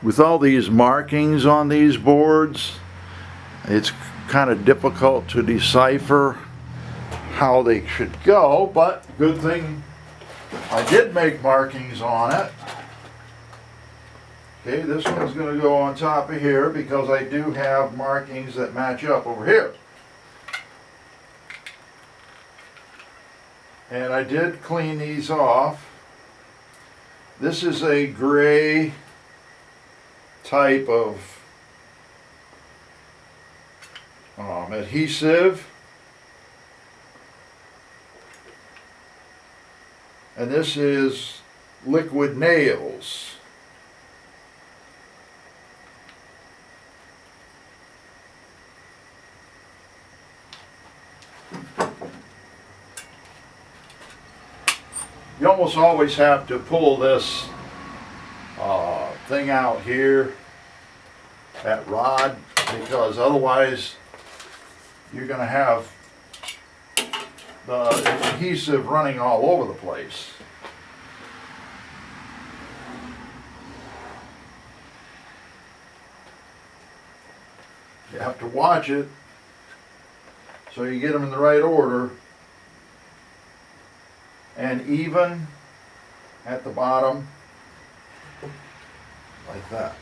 With all these markings on these boards, it's kind of difficult to decipher how they should go, but good thing I did make markings on it. Okay, this one's going to go on top of here because I do have markings that match up over here. And I did clean these off. This is a gray type of adhesive, and this is liquid nails. You almost always have to pull this thing out here, that rod, because otherwise you're going to have the adhesive running all over the place. You have to watch it so you get them in the right order and even at the bottom like that.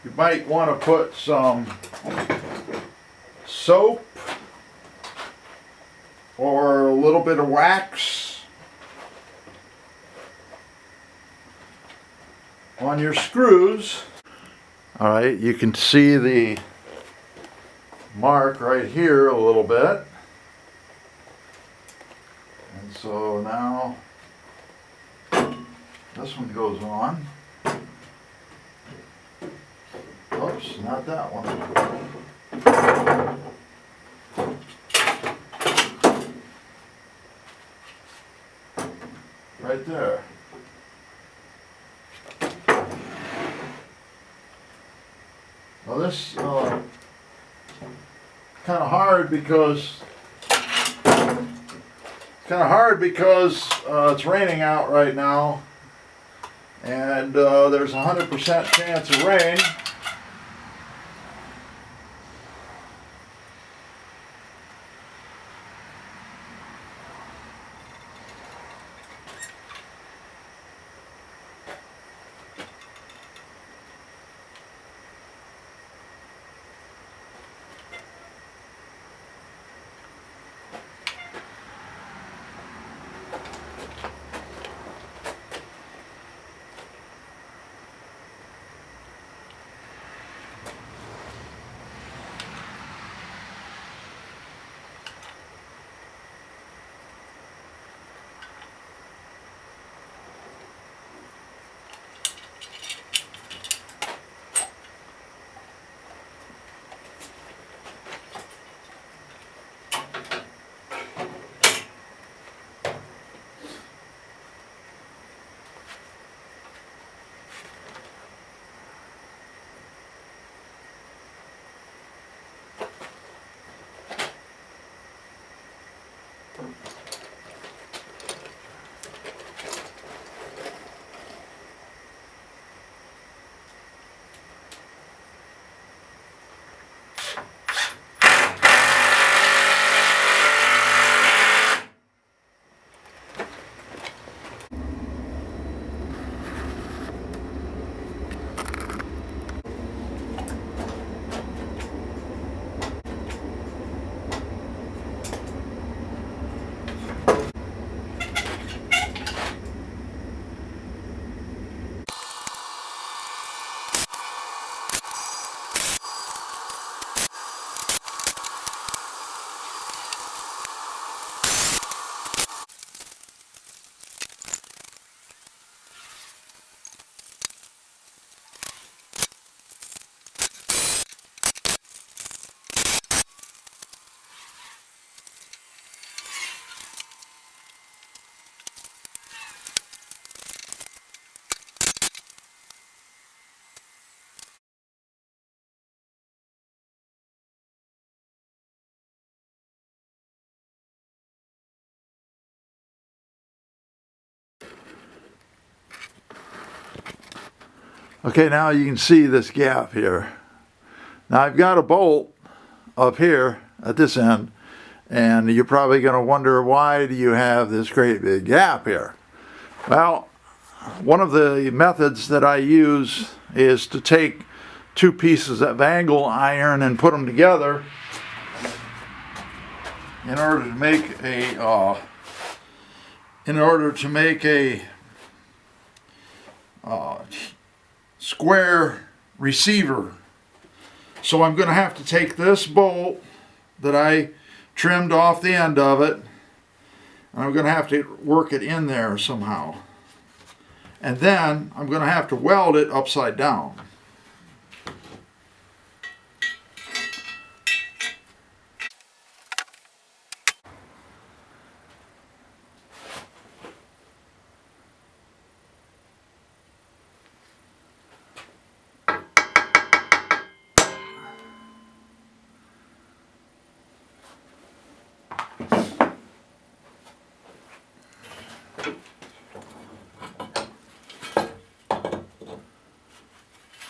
You might want to put some soap or a little bit of wax on your screws. All right, you can see the mark right here a little bit. And so now this one goes on. Oops, not that one. Right there. Well, this kind of hard because it's raining out right now, and there's a 100% chance of rain. Okay, now you can see this gap here. Now I've got a bolt up here at this end, and you're probably going to wonder, why do you have this great big gap here? Well, one of the methods that I use is to take two pieces of angle iron and put them together in order to make a square receiver. So I'm going to have to take this bolt that I trimmed off the end of it, and I'm going to have to work it in there somehow. And then I'm going to have to weld it upside down.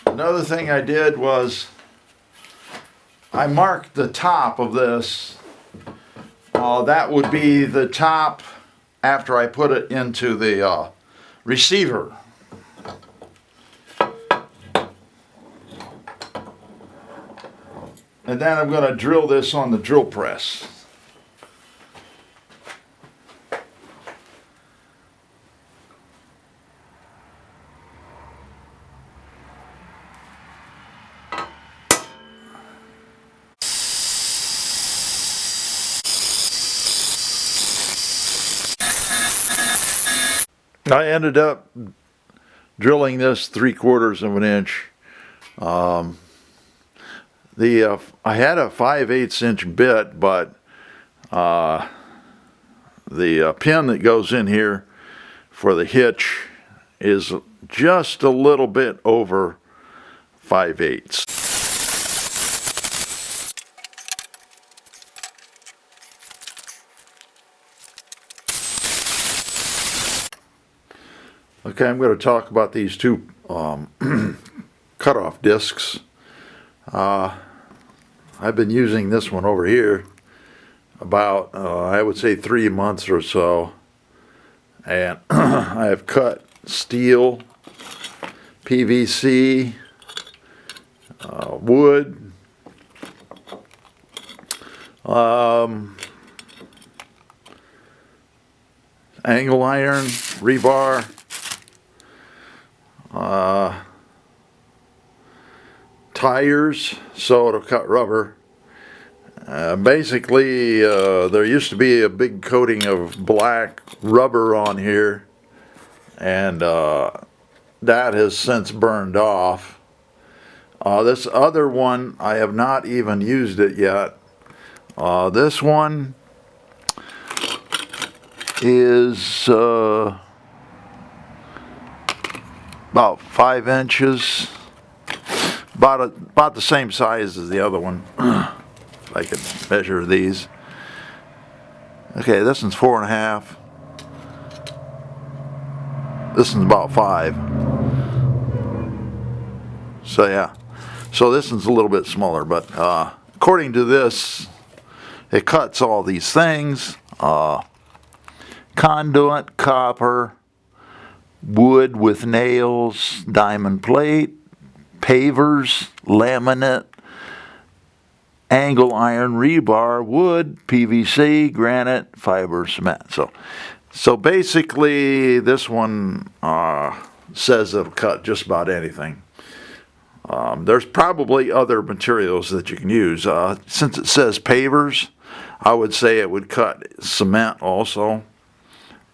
Another thing I did was I marked the top of this. That would be the top after I put it into the receiver. And then I'm going to drill this on the drill press. I ended up drilling this 3/4 of an inch. I had a 5/8 inch bit, but the pin that goes in here for the hitch is just a little bit over 5/8. Okay, I'm going to talk about these two cutoff discs. I've been using this one over here about, I would say, 3 months or so. And I have cut steel, PVC, wood, angle iron, rebar, tires, so it'll cut rubber. Basically, there used to be a big coating of black rubber on here, and that has since burned off. This other one, I have not even used it yet. This one is about 5 inches, about the same size as the other one. If I could measure these. Okay, this one's 4.5. This one's about 5. So yeah, so this one's a little bit smaller, but according to this, it cuts all these things: conduit, copper, wood with nails, diamond plate, pavers, laminate, angle iron, rebar, wood, PVC, granite, fiber, cement. So basically, this one says it'll cut just about anything. There's probably other materials that you can use. Since it says pavers, I would say it would cut cement also.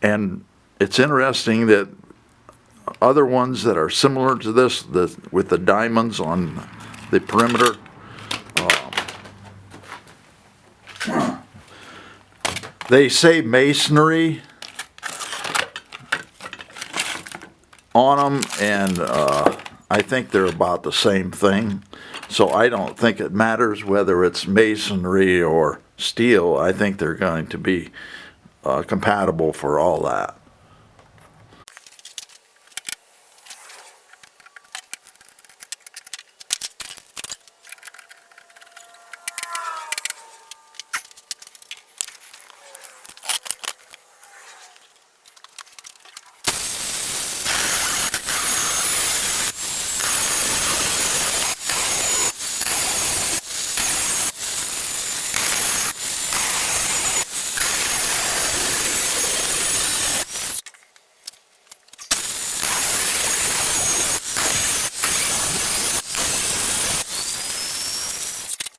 And it's interesting that other ones that are similar to this, with the diamonds on the perimeter, they say masonry on them, and I think they're about the same thing. So I don't think it matters whether it's masonry or steel. I think they're going to be compatible for all that.